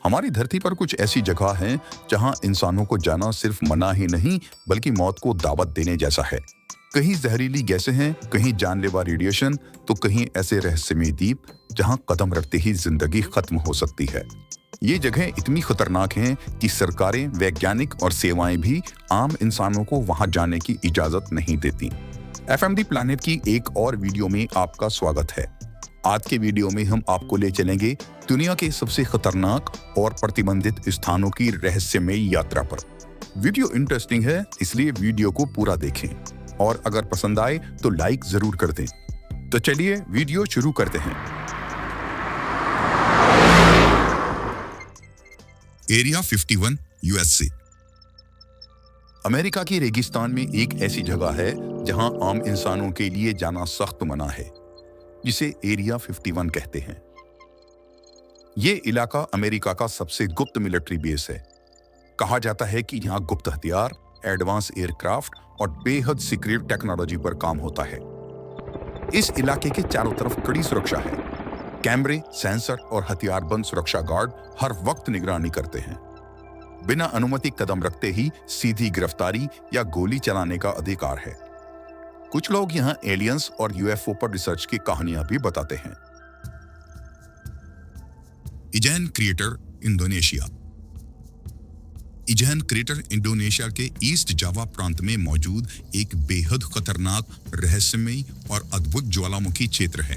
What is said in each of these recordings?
हमारी धरती पर कुछ ऐसी जगह हैं जहां इंसानों को जाना सिर्फ मना ही नहीं बल्कि मौत को दावत देने जैसा है। कहीं जहरीली गैसें हैं, कहीं जानलेवा रेडिएशन, तो कहीं ऐसे रहस्यमय द्वीप जहां कदम रखते ही जिंदगी खत्म हो सकती है। ये जगह इतनी खतरनाक हैं कि सरकारें, वैज्ञानिक और सेवाएं भी आम इंसानों को वहां जाने की इजाजत नहीं देती। एफएमडी प्लैनेट की एक और वीडियो में आपका स्वागत है। आज के वीडियो में हम आपको ले चलेंगे दुनिया के सबसे खतरनाक और प्रतिबंधित स्थानों की रहस्यमय यात्रा पर। वीडियो इंटरेस्टिंग है, इसलिए वीडियो को पूरा देखें और अगर पसंद आए तो लाइक जरूर कर दें। तो चलिए वीडियो शुरू करते हैं। Area 51 USA. अमेरिका की रेगिस्तान में एक ऐसी जगह है जहां आम इंसानों के लिए जाना सख्त मना है, जिसे एरिया 51 कहते हैं। ये इलाका अमेरिका का सबसे गुप्त मिलिट्री बेस है। कहा जाता है कि यहाँ गुप्त हथियार, एडवांस एयरक्राफ्ट और बेहद सीक्रेट टेक्नोलॉजी पर काम होता है। इस इलाके के चारों तरफ कड़ी सुरक्षा है। कैमरे, सेंसर और हथियारबंद सुरक्षा गार्ड हर वक्त निगरानी करते हैं। बिना अनुमति कदम रखते ही सीधी गिरफ्तारी या गोली चलाने का अधिकार है। कुछ लोग यहाँ एलियंस और यूएफओ पर रिसर्च की कहानियां भी बताते हैं। इजैन क्रेटर, इंडोनेशिया। इजैन क्रेटर इंडोनेशिया के ईस्ट जावा प्रांत में मौजूद एक बेहद खतरनाक, रहस्यमय और अद्भुत ज्वालामुखी क्षेत्र है।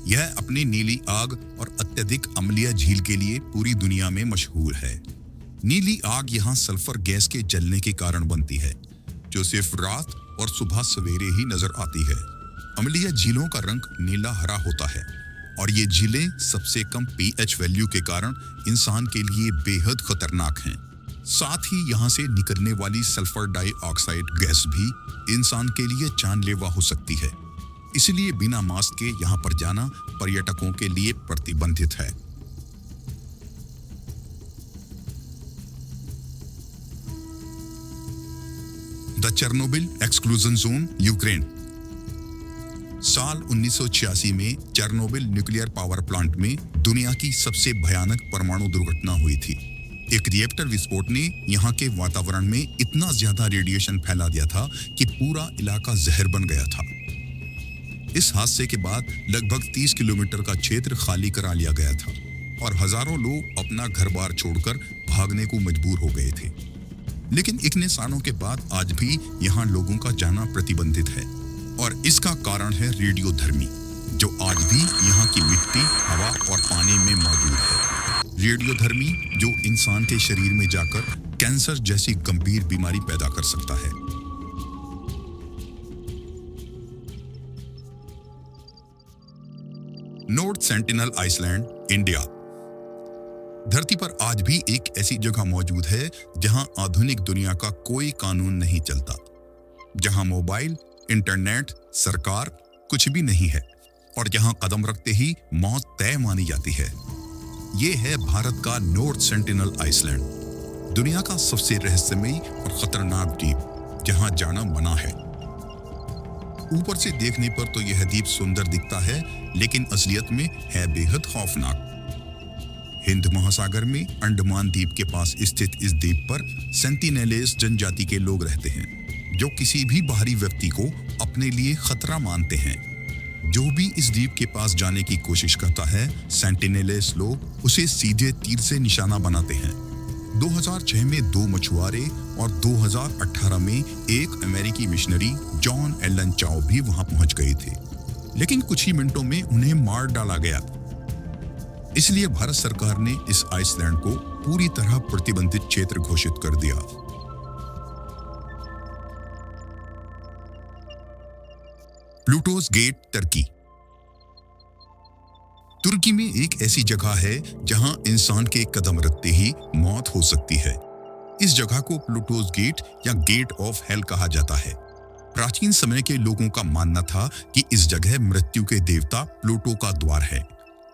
यह अपनी नीली आग और अत्यधिक अम्लीय झील के लिए पूरी दुनिया में मशहूर है। नीली आग यहाँ सल्फर गैस के जलने के कारण बनती है, जो सिर्फ रात और सुबह सवेरे ही नजर आती है। अम्लीय झीलों का रंग नीला हरा होता है और ये झीलें सबसे कम पीएच वैल्यू के कारण इंसान के लिए बेहद खतरनाक हैं। साथ ही यहाँ से निकलने वाली सल्फर डाइऑक्साइड गैस भी इंसान के लिए जानलेवा हो सकती है। इसलिए बिना मास्क के यहाँ पर जाना पर्यटकों के लिए प्रतिबंधित है। The Chernobyl exclusion zone, Ukraine. साल 1986 में चेर्नोबिल न्यूक्लियर पावर प्लांट में दुनिया की सबसे भयानक परमाणु दुर्घटना हुई थी। एक रिएक्टर विस्फोट ने यहाँ के वातावरण में इतना ज्यादा रेडिएशन फैला दिया था कि पूरा इलाका जहर बन गया था। इस हादसे के बाद लगभग 30 किलोमीटर का क्षेत्र खाली करा लिया गया था और हजारों लोग अपना घर बार छोड़कर भागने को मजबूर हो गए थे। लेकिन इतने सालों के बाद आज भी यहाँ लोगों का जाना प्रतिबंधित है और इसका कारण है रेडियोधर्मी, जो आज भी यहाँ की मिट्टी, हवा और पानी में मौजूद है। रेडियोधर्मी जो इंसान के शरीर में जाकर कैंसर जैसी गंभीर बीमारी पैदा कर सकता है। North Sentinel Island, India. धरती पर आज भी एक ऐसी जगह मौजूद है जहां आधुनिक दुनिया का कोई कानून नहीं चलता, जहां मोबाइल, इंटरनेट, सरकार कुछ भी नहीं है और जहां कदम रखते ही मौत तय मानी जाती है। ये है भारत का नॉर्थ सेंटिनल आइसलैंड, दुनिया का सबसे रहस्यमय और खतरनाक द्वीप जहां जाना मना है। ऊपर से देखने पर तो यह द्वीप सुंदर दिखता है, लेकिन असलियत में है बेहद खौफनाक। हिंद महासागर में अंडमान द्वीप के पास स्थित इस द्वीप पर सेंटिनेलेस जनजाति के लोग रहते हैं, जो किसी भी बाहरी व्यक्ति को अपने लिए खतरा मानते हैं। जो भी इस द्वीप के पास जाने की कोशिश करता है, सेंटिनेलेस लोग उसे सीधे तीर से निशाना बनाते हैं। 2006 में 2 मछुआरे और 2018 में एक अमेरिकी मिशनरी जॉन एलन चाओ भी वहां पहुंच गए थे, लेकिन कुछ ही मिनटों में उन्हें मार डाला गया। इसलिए भारत सरकार ने इस आइसलैंड को पूरी तरह प्रतिबंधित क्षेत्र घोषित कर दिया। प्लूटोस गेट, तुर्की। तुर्की में एक ऐसी जगह है जहां इंसान के कदम रखते ही मौत हो सकती है। इस जगह को प्लूटोस गेट या गेट ऑफ हेल कहा जाता है। प्राचीन समय के लोगों का मानना था कि इस जगह मृत्यु के देवता प्लूटो का द्वार है,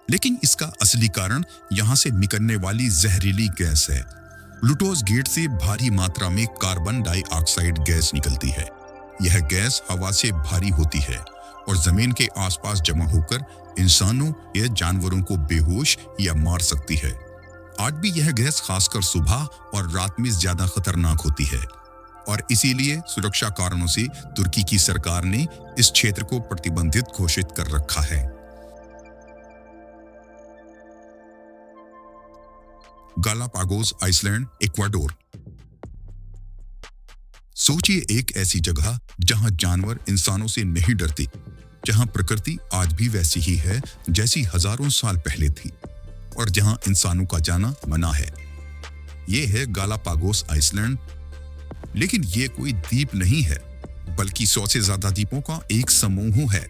लेकिन इसका असली कारण यहाँ से निकलने वाली जहरीली गैस है। प्लूटोस गेट से भारी मात्रा में कार्बन डाइऑक्साइड गैस निकलती है। यह गैस हवा से भारी होती है और जमीन के आसपास जमा होकर इंसानों या जानवरों को बेहोश या मार सकती है। आज भी यह गैस खासकर सुबह और रात में ज्यादा खतरनाक होती है और इसीलिए सुरक्षा कारणों से तुर्की की सरकार ने इस क्षेत्र को प्रतिबंधित घोषित कर रखा है। Galapagos Island, Ecuador. सोचिए एक ऐसी जगह जहां जानवर इंसानों से नहीं डरते, जहां प्रकृति आज भी वैसी ही है जैसी हजारों साल पहले थी और जहां इंसानों का जाना मना है। ये है गालापागोस आइसलैंड। लेकिन ये कोई द्वीप नहीं है, बल्कि 100 से ज्यादा द्वीपों का एक समूह है।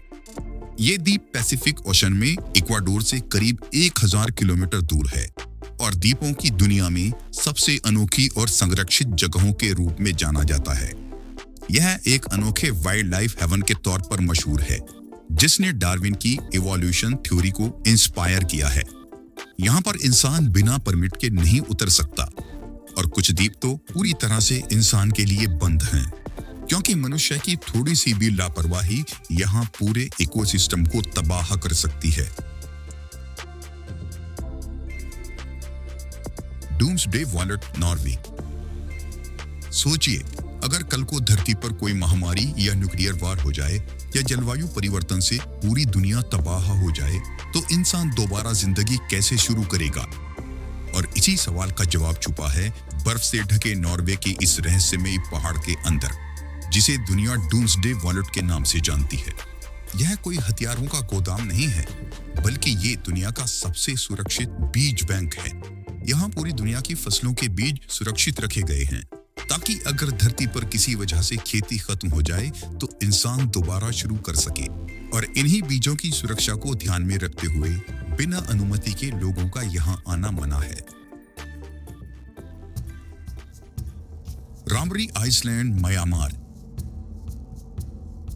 ये द्वीप पैसिफिक ओशन में इक्वाडोर से करीब 1000 किलोमीटर दूर है और द्वीपों की दुनिया में सबसे अनोखी और संरक्षित जगहों के रूप में जाना जाता है। यह एक अनोखे वाइल्ड लाइफ हेवन के तौर पर मशहूर है, जिसने डार्विन की इवोल्यूशन थ्योरी को इंस्पायर किया है। यहाँ पर इंसान बिना परमिट के नहीं उतर सकता और कुछ द्वीप तो पूरी तरह से इंसान के लिए बंद हैं, क्योंकि मनुष्य की थोड़ी सी भी लापरवाही यहाँ पूरे इकोसिस्टम को तबाह कर सकती है। Doomsday wallet, Norway. सोचिए, अगर कल को धरती पर कोई महामारी या न्यूक्लियर वार हो जाए या जलवायु परिवर्तन से पूरी दुनिया तबाह हो जाए, तो इंसान दोबारा जिंदगी कैसे शुरू करेगा? और इसी सवाल का जवाब छुपा है बर्फ से ढके नॉर्वे के इस रहस्यमयी पहाड़ के अंदर, जिसे दुनिया डूम्सडे वॉलेट के नाम से जानती है। यह कोई हथियारों का गोदाम नहीं है, बल्कि ये दुनिया का सबसे सुरक्षित बीज बैंक है। यहाँ पूरी दुनिया की फसलों के बीज सुरक्षित रखे गए हैं, ताकि अगर धरती पर किसी वजह से खेती खत्म हो जाए तो इंसान दोबारा शुरू कर सके। और इन्हीं बीजों की सुरक्षा को ध्यान में रखते हुए बिना अनुमति के लोगों का यहाँ आना मना है। रामरी आइसलैंड, म्यांमार।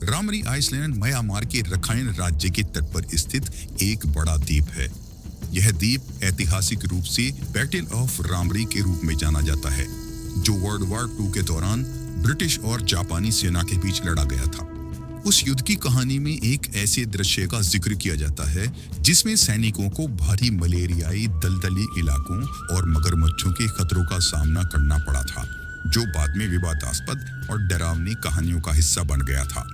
रामरी आइसलैंड म्यांमार के रखाइन राज्य के तट पर स्थित एक बड़ा द्वीप है। यह द्वीप ऐतिहासिक रूप से बैटल ऑफ रामरी के रूप में जाना जाता है, जो वर्ल्ड वॉर 2 के दौरान ब्रिटिश और जापानी सेना के बीच लड़ा गया था। उस युद्ध की कहानी में एक ऐसे दृश्य का जिक्र किया जाता है जिसमें सैनिकों को भारी मलेरियाई दलदली इलाकों और मगरमच्छों के खतरों का सामना करना पड़ा था, जो बाद में विवादास्पद और डरावनी कहानियों का हिस्सा बन गया था।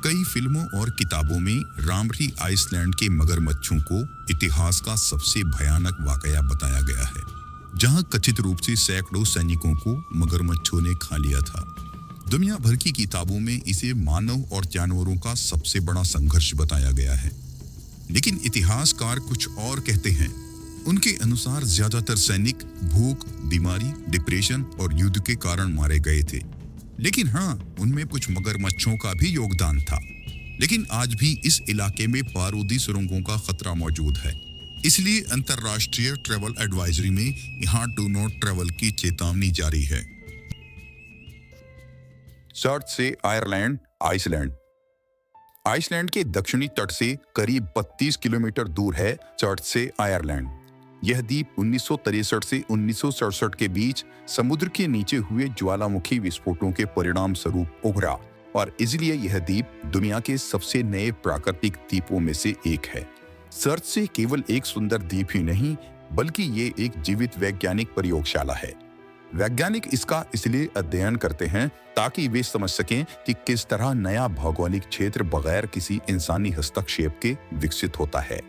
कई फिल्मों और किताबों में रामरी आइसलैंड के मगरमच्छों को इतिहास का सबसे भयानक वाकया बताया गया है, जहां कथित रूप से सैकड़ों सैनिकों को मगरमच्छों ने खा लिया था। दुनिया भर की किताबों में इसे मानव और जानवरों का सबसे बड़ा संघर्ष बताया गया है, लेकिन इतिहासकार कुछ और कहते हैं। उनके अनुसार ज्यादातर सैनिक भूख, बीमारी, डिप्रेशन और युद्ध के कारण मारे गए थे। लेकिन हाँ, उनमें कुछ मगरमच्छों का भी योगदान था। लेकिन आज भी इस इलाके में बारूदी सुरंगों का खतरा मौजूद है, इसलिए अंतरराष्ट्रीय ट्रैवल एडवाइजरी में यहाँ डू नॉट ट्रैवल की चेतावनी जारी है। सर्च से आयरलैंड, आइसलैंड। आइसलैंड के दक्षिणी तट से करीब 32 किलोमीटर दूर है सर्च से आयरलैंड। यह द्वीप 1963 से 1967 के बीच समुद्र के नीचे हुए ज्वालामुखी विस्फोटों के परिणाम स्वरूप उभरा और इसलिए यह द्वीप दुनिया के सबसे नए प्राकृतिक द्वीपों में से एक है। सर्च से केवल एक सुंदर द्वीप ही नहीं, बल्कि ये एक जीवित वैज्ञानिक प्रयोगशाला है। वैज्ञानिक इसका इसलिए अध्ययन करते हैं ताकि वे समझ सकें कि किस तरह नया भौगोलिक क्षेत्र बगैर किसी इंसानी हस्तक्षेप के विकसित होता है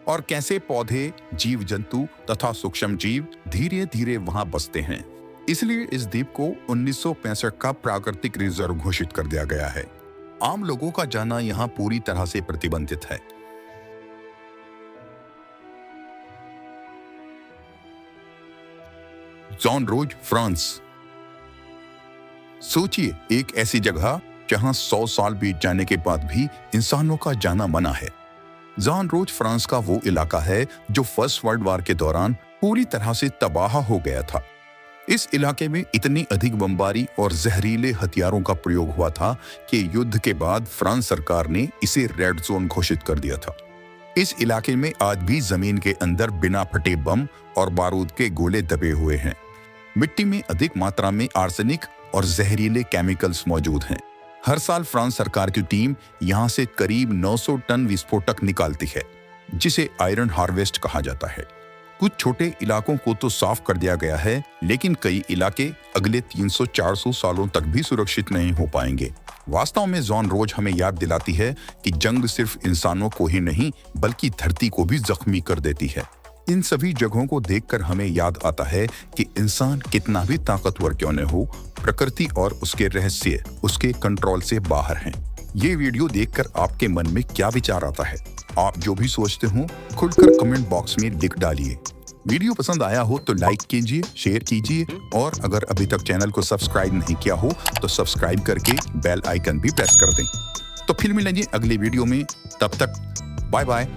और कैसे पौधे, जीव जंतु तथा सूक्ष्म जीव धीरे धीरे वहां बसते हैं। इसलिए इस द्वीप को 1965 का प्राकृतिक रिजर्व घोषित कर दिया गया है। आम लोगों का जाना यहाँ पूरी तरह से प्रतिबंधित है। जॉन रोज, फ्रांस। सोचिए एक ऐसी जगह जहां 100 साल बीत जाने के बाद भी इंसानों का जाना मना है। जॉन रोज फ्रांस का वो इलाका है जो फर्स्ट वर्ल्ड वॉर के दौरान पूरी तरह से तबाह हो गया था। इस इलाके में इतनी अधिक बमबारी और जहरीले हथियारों का प्रयोग हुआ था कि युद्ध के बाद फ्रांस सरकार ने इसे रेड जोन घोषित कर दिया था। इस इलाके में आज भी जमीन के अंदर बिना फटे बम और बारूद के गोले दबे हुए हैं। मिट्टी में अधिक मात्रा में आर्सेनिक और जहरीले केमिकल्स मौजूद हैं। हर साल फ्रांस सरकार की टीम यहां से करीब 900 टन विस्फोटक निकालती है। जिसे आयरन हार्वेस्ट कहा जाता है। कुछ छोटे इलाकों को तो साफ कर दिया गया है, लेकिन कई इलाके अगले 300-400 सालों तक भी सुरक्षित नहीं हो पाएंगे। वास्तव में जॉन रोज हमें याद दिलाती है कि जंग सिर्फ इंसानों को ही नहीं बल्कि धरती को भी जख्मी कर देती है। इन सभी जगहों को देखकर हमें याद आता है कि इंसान कितना भी ताकतवर क्यों न हो, प्रकृति और उसके रहस्य उसके कंट्रोल से बाहर हैं। ये वीडियो देखकर आपके मन में क्या विचार आता है? आप जो भी सोचते हो खुलकर कमेंट बॉक्स में लिख डालिए। वीडियो पसंद आया हो तो लाइक कीजिए, शेयर कीजिए और अगर अभी तक चैनल को सब्सक्राइब नहीं किया हो तो सब्सक्राइब करके बेल आइकन भी प्रेस कर दें। तो फिर मिलेंगे अगले वीडियो में, तब तक बाय बाय।